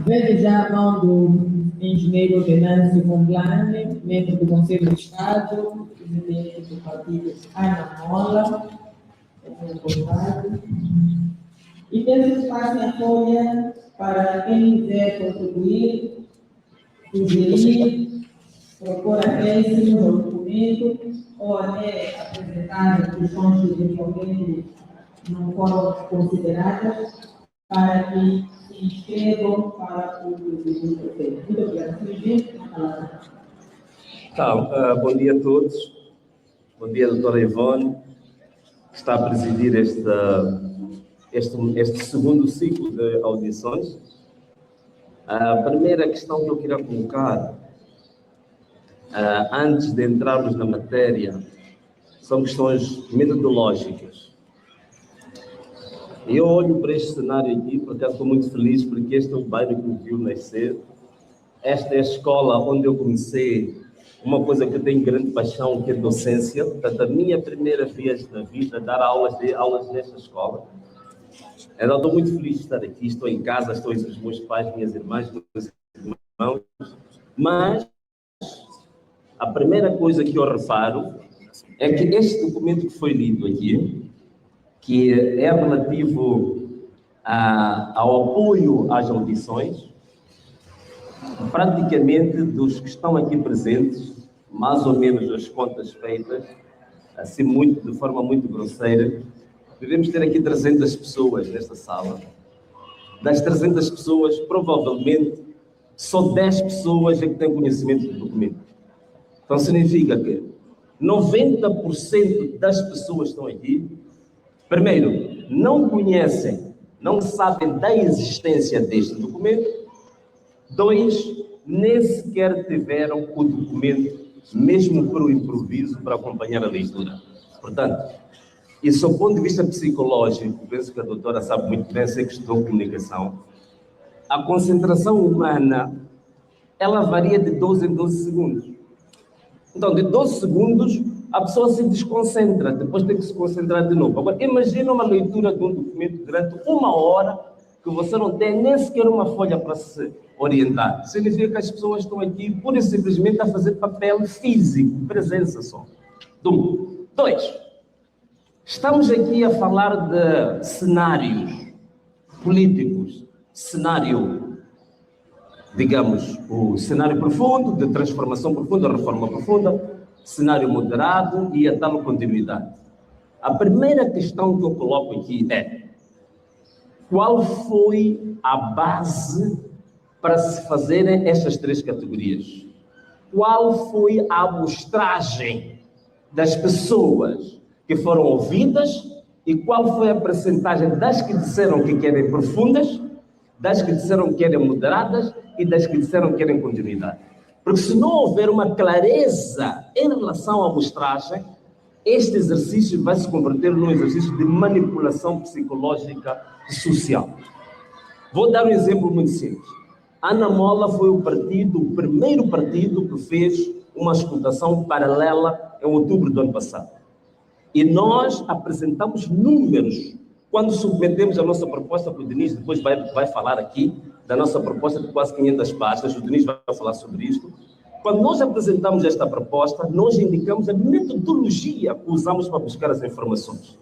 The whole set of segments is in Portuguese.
Vejo já a mão do engenheiro Venâncio Complane, membro do Conselho de Estado, presidente do partido Ana Mola, e peço que passem a folha para quem quiser contribuir, sugerir, propor acréscimos ao documento ou até apresentar questões que eventualmente não foram consideradas, para que se inscrevam para o processo. Muito obrigada. Então, bom dia a todos. Bom dia, doutora Ivone, que está a presidir este segundo ciclo de audições. A primeira questão que eu queria colocar, antes de entrarmos na matéria, são questões metodológicas. Eu olho para este cenário aqui, porque estou muito feliz, porque este é o bairro que me viu nascer. Esta é a escola onde eu comecei uma coisa que eu tenho grande paixão, que é docência. Portanto, a minha primeira vez na vida, dar aulas nesta escola. Então, estou muito feliz de estar aqui, estou em casa, estou entre os meus pais, minhas irmãs, meus irmãos. Mas a primeira coisa que eu reparo é que este documento que foi lido aqui, que é relativo ao apoio às audições, praticamente dos que estão aqui presentes, mais ou menos as contas feitas, assim de forma muito grosseira, devemos ter aqui 300 pessoas nesta sala. Das 300 pessoas, provavelmente, só 10 pessoas é que têm conhecimento do documento. Então, significa que 90% das pessoas que estão aqui, primeiro, não conhecem, não sabem da existência deste documento. 2, nem sequer tiveram o documento, mesmo por um improviso, para acompanhar a leitura. Portanto, isso do ponto de vista psicológico, penso que a doutora sabe muito bem, sei que estudou comunicação, a concentração humana, ela varia de 12 em 12 segundos. Então, de 12 segundos, a pessoa se desconcentra, depois tem que se concentrar de novo. Agora, imagina uma leitura de um documento durante 1 hora, que você não tem nem sequer uma folha para se orientar. Significa que as pessoas estão aqui, pura e simplesmente, a fazer papel físico, presença só. 2, estamos aqui a falar de cenários políticos, cenário, digamos, o cenário profundo, de transformação profunda, reforma profunda, cenário moderado e a tal continuidade. A primeira questão que eu coloco aqui é: qual foi a base para se fazerem estas 3 categorias? Qual foi a amostragem das pessoas que foram ouvidas e qual foi a percentagem das que disseram que querem profundas, das que disseram que querem moderadas e das que disseram que querem continuidade? Porque se não houver uma clareza em relação à amostragem, este exercício vai se converter num exercício de manipulação psicológica e social. Vou dar um exemplo muito simples. Ana Mola foi o primeiro partido que fez uma escutação paralela em outubro do ano passado. E nós apresentamos números quando submetemos a nossa proposta, que o Diniz depois vai falar aqui, da nossa proposta de quase 500 páginas, o Diniz vai falar sobre isto. Quando nós apresentamos esta proposta, nós indicamos a metodologia que usamos para buscar as informações.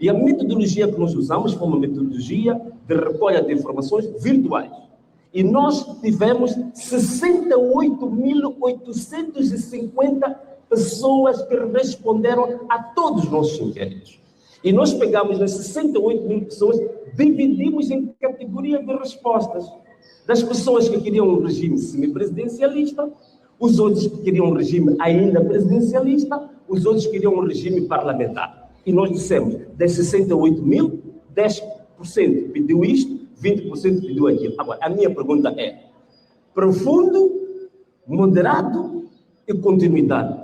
E a metodologia que nós usamos foi uma metodologia de recolha de informações virtuais. E nós tivemos 68.850 pessoas que responderam a todos os nossos inquéritos. E nós pegamos as 68.000 pessoas, dividimos em categoria de respostas. Das pessoas que queriam um regime semipresidencialista, os outros que queriam um regime ainda presidencialista, os outros queriam um regime parlamentar. E nós dissemos, das 68.000, 10% pediu isto, 20% pediu aquilo. Agora, a minha pergunta é: profundo, moderado e continuidade.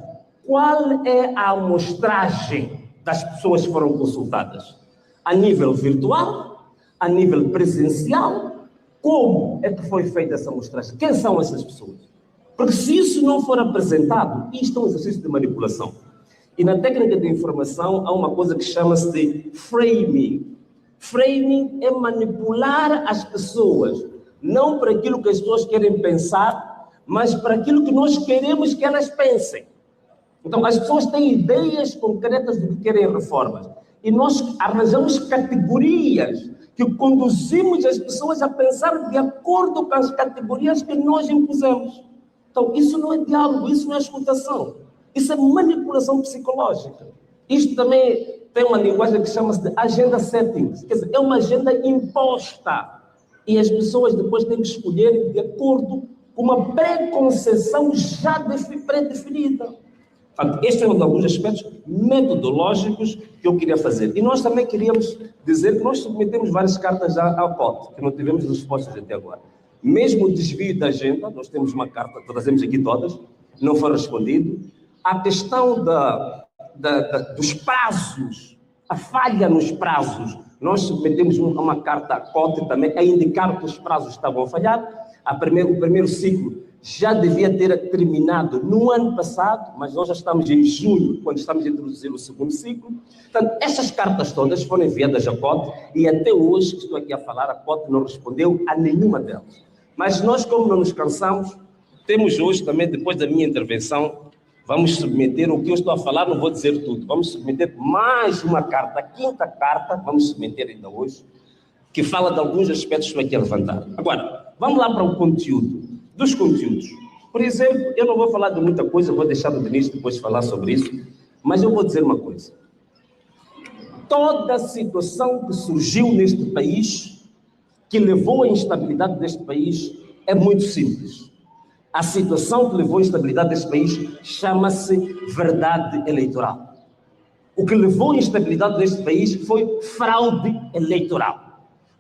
Qual é a amostragem das pessoas que foram consultadas? A nível virtual? A nível presencial? Como é que foi feita essa amostragem? Quem são essas pessoas? Porque se isso não for apresentado, isto é um exercício de manipulação. E na técnica de informação há uma coisa que chama-se de framing. Framing é manipular as pessoas não para aquilo que as pessoas querem pensar, mas para aquilo que nós queremos que elas pensem. Então, as pessoas têm ideias concretas de que querem reformas. E nós arranjamos categorias que conduzimos as pessoas a pensar de acordo com as categorias que nós impusemos. Então, isso não é diálogo, isso não é escutação. Isso é manipulação psicológica. Isto também tem uma linguagem que chama-se de agenda settings. Quer dizer, é uma agenda imposta. E as pessoas depois têm que escolher de acordo com uma preconceição já pré-definida. Este é um de alguns aspectos metodológicos que eu queria fazer. E nós também queríamos dizer que nós submetemos várias cartas já ao COT, que não tivemos respostas até agora. Mesmo o desvio da agenda, nós temos uma carta, trazemos aqui todas, não foi respondido. A questão dos prazos, a falha nos prazos, nós submetemos uma carta à COT também a indicar que os prazos estavam a falhar. O primeiro ciclo já devia ter terminado no ano passado, mas nós já estamos em junho, quando estamos a introduzir o segundo ciclo. Portanto, estas cartas todas foram enviadas à COT e até hoje, que estou aqui a falar, a COT não respondeu a nenhuma delas. Mas nós, como não nos cansamos, temos hoje também, depois da minha intervenção, vamos submeter o que eu estou a falar, não vou dizer tudo, vamos submeter mais uma carta, a quinta carta, vamos submeter ainda hoje, que fala de alguns aspectos que eu aqui a levantar. Agora, vamos lá para o conteúdo. Dos conteúdos. Por exemplo, eu não vou falar de muita coisa, vou deixar o Denis depois falar sobre isso, mas eu vou dizer uma coisa. Toda a situação que surgiu neste país, que levou à instabilidade deste país, é muito simples. A situação que levou à instabilidade deste país chama-se verdade eleitoral. O que levou à instabilidade deste país foi fraude eleitoral.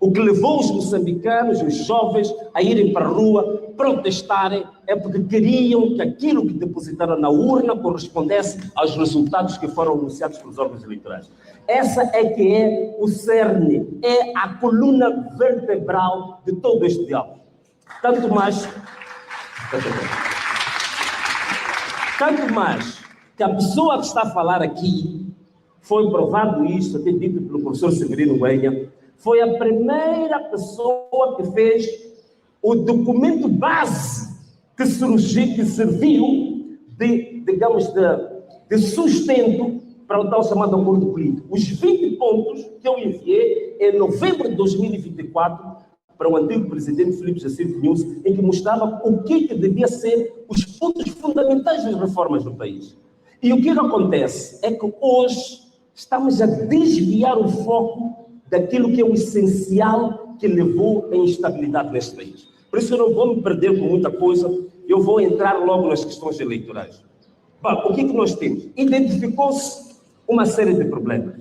O que levou os moçambicanos, os jovens, a irem para a rua, protestarem, é porque queriam que aquilo que depositaram na urna correspondesse aos resultados que foram anunciados pelos órgãos eleitorais. Essa é que é o cerne, é a coluna vertebral de todo este diálogo. Tanto mais que a pessoa que está a falar aqui, foi provado isto, até dito pelo professor Severino Guenha, foi a primeira pessoa que fez o documento base que surgiu, que serviu de sustento para o tal chamado acordo político. Os 20 pontos que eu enviei em novembro de 2024 para o antigo presidente Filipe Jacinto Nunes, em que mostrava o que devia ser os pontos fundamentais das reformas no país. E o que acontece é que hoje estamos a desviar o foco daquilo que é o essencial que levou à instabilidade neste país. Por isso eu não vou me perder com muita coisa, eu vou entrar logo nas questões eleitorais. Bom, o que nós temos? Identificou-se uma série de problemas.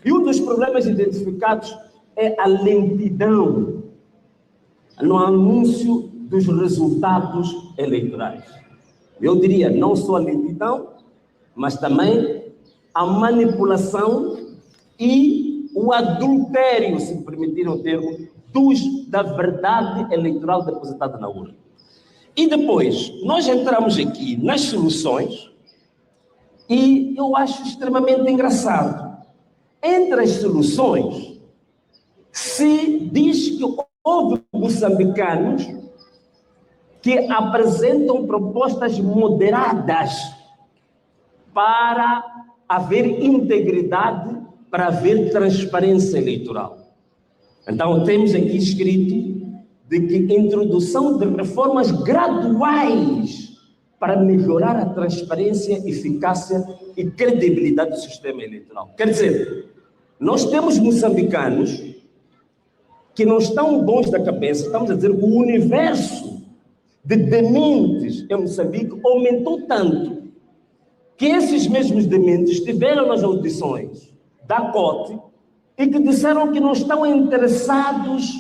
E um dos problemas identificados é a lentidão no anúncio dos resultados eleitorais. Eu diria, não só a lentidão, mas também a manipulação e o adultério, se me permitirem o termo, da verdade eleitoral depositada na urna. E depois, nós entramos aqui nas soluções e eu acho extremamente engraçado. Entre as soluções, se diz que houve moçambicanos que apresentam propostas moderadas para haver integridade, para haver transparência eleitoral. Então, temos aqui escrito de que introdução de reformas graduais para melhorar a transparência, eficácia e credibilidade do sistema eleitoral. Quer dizer, nós temos moçambicanos que não estão bons da cabeça, estamos a dizer que o universo de dementes em Moçambique aumentou tanto que esses mesmos dementes estiveram nas audições da COT e que disseram que não estão interessados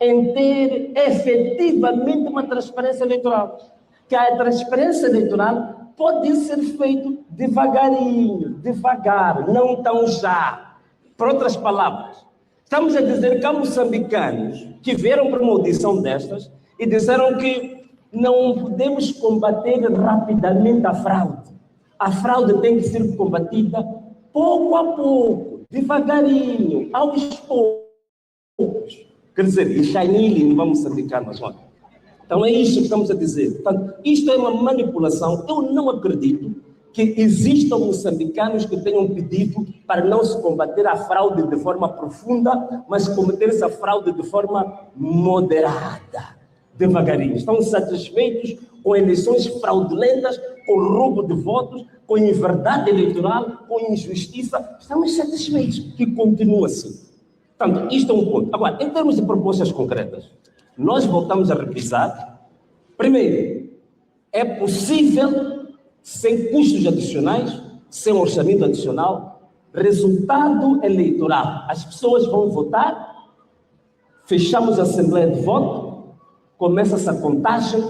em ter efetivamente uma transparência eleitoral. Que a transparência eleitoral pode ser feita devagarinho, devagar, não tão já. Por outras palavras, estamos a dizer que há moçambicanos que vieram para uma audição destas e disseram que não podemos combater rapidamente a fraude. A fraude tem que ser combatida pouco a pouco, devagarinho, aos poucos. Quer dizer, e Chainili não vamos moçambicanos, mas olha. Então é isso que estamos a dizer. Portanto, isto é uma manipulação. Eu não acredito que existam moçambicanos que tenham pedido para não se combater a fraude de forma profunda, mas combater essa fraude de forma moderada, devagarinho. Estão satisfeitos com eleições fraudulentas, com roubo de votos, com inverdade eleitoral, com injustiça. Estamos satisfeitos que continue assim. Portanto, isto é um ponto. Agora, em termos de propostas concretas, nós voltamos a revisar. Primeiro, é possível, sem custos adicionais, sem orçamento adicional, resultado eleitoral. As pessoas vão votar, fechamos a assembleia de voto, começa-se a contagem,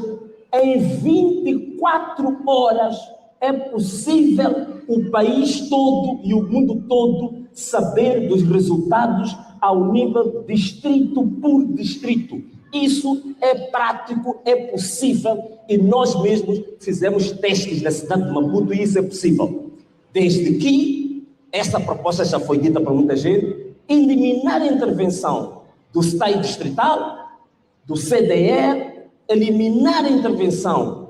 em 24 horas é possível o país todo e o mundo todo saber dos resultados ao nível distrito por distrito. Isso é prático, é possível e nós mesmos fizemos testes na cidade de Maputo e isso é possível. Desde que essa proposta já foi dita para muita gente, eliminar a intervenção do STAI distrital, do CDE, eliminar a intervenção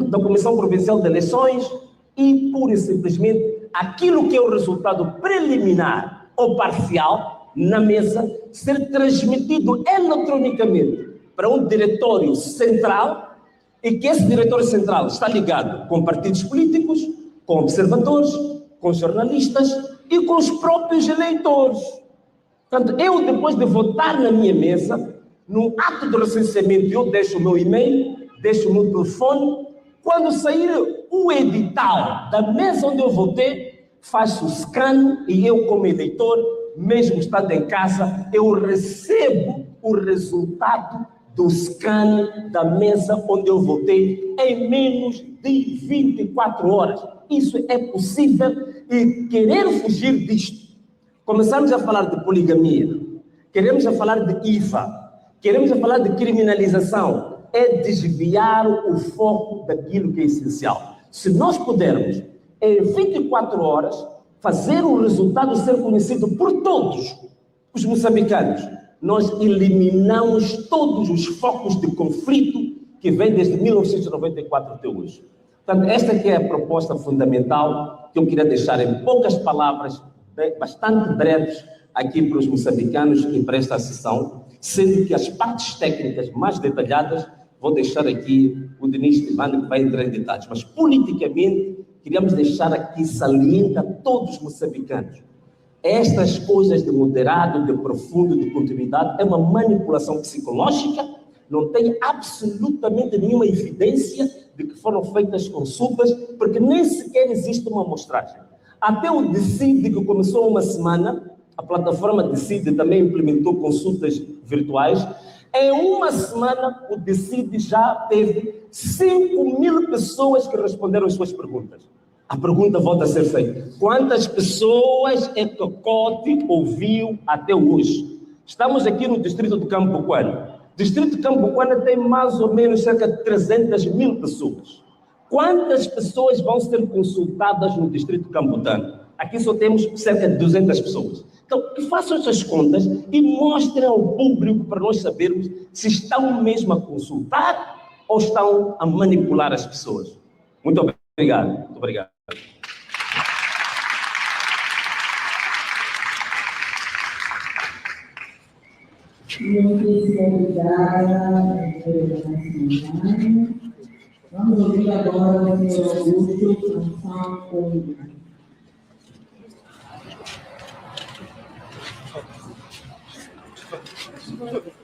da Comissão Provincial de Eleições e, pura e simplesmente, aquilo que é o resultado preliminar ou parcial na mesa, ser transmitido eletronicamente para um diretório central e que esse diretório central está ligado com partidos políticos, com observadores, com jornalistas e com os próprios eleitores. Portanto, eu, depois de votar na minha mesa, no ato de recenseamento, eu deixo o meu e-mail, deixo o meu telefone. Quando sair o edital da mesa onde eu votei, faço o scan e eu, como eleitor, mesmo estando em casa, eu recebo o resultado do scan da mesa onde eu votei em menos de 24 horas. Isso é possível e querer fugir disto. Começamos a falar de poligamia, queremos a falar de IVA, queremos a falar de criminalização, é desviar o foco daquilo que é essencial. Se nós pudermos, em 24 horas, fazer o resultado ser conhecido por todos os moçambicanos, nós eliminamos todos os focos de conflito que vêm desde 1994 até hoje. Portanto, esta que é a proposta fundamental que eu queria deixar em poucas palavras, bastante breves, aqui para os moçambicanos e para esta sessão, sendo que as partes técnicas mais detalhadas vou deixar aqui o Denis Tivani, que vai entrar em detalhes, mas politicamente queríamos deixar aqui saliente a todos os moçambicanos. Estas coisas de moderado, de profundo, de continuidade, é uma manipulação psicológica, não tem absolutamente nenhuma evidência de que foram feitas consultas, porque nem sequer existe uma amostragem. Até o Decide, que começou há uma semana, a plataforma Decide também implementou consultas virtuais. Em uma semana, o Decide já teve 5.000 pessoas que responderam as suas perguntas. A pergunta volta a ser feita. Quantas pessoas é que o COTE ouviu até hoje? Estamos aqui no distrito de Camboquana. O distrito de Camboquana tem mais ou menos cerca de 300.000 pessoas. Quantas pessoas vão ser consultadas no distrito de Cambutano? Aqui só temos cerca de 200 pessoas. Então, que façam essas contas e mostrem ao público para nós sabermos se estão mesmo a consultar ou estão a manipular as pessoas. Muito obrigado. Muito obrigado. Muitíssimo obrigada pela nossa. Vamos ouvir agora o senhor Augusto Sanção.